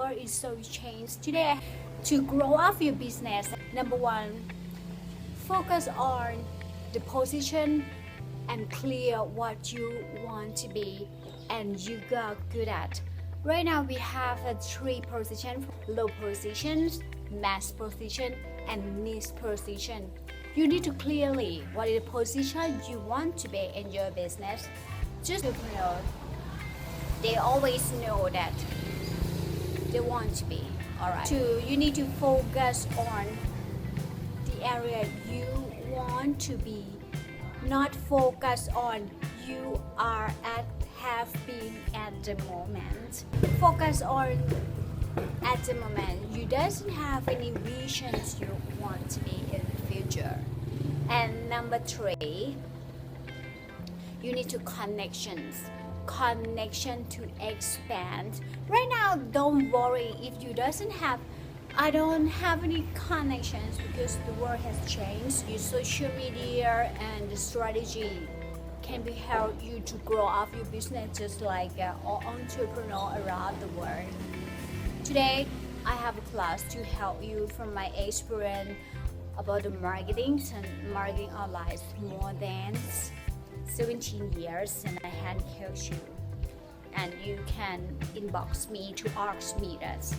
world is so changed today. To grow up your business, number one, focus on the position and clear what you want to be and you got good at. Right now we have three positions: low positions, mass position, and niche position. You need to clearly what is the position you want to be in your business. Just entrepreneur, they always know that they want to be. Alright. Two, you need to focus on the area you want to be, not focus on you are at have been at the moment. Focus on at the moment. You doesn't have any visions you want to be in the future. And number three, you need to connection to expand. Right now, don't worry if you doesn't have. I don't have any connections because the world has changed. Your social media and the strategy can be help you to grow up your business just like all entrepreneurs around the world. Today, I have a class to help you from my experience about the marketing and marketing online more than 17 years, and I can coach you. And you can inbox me to ask me that.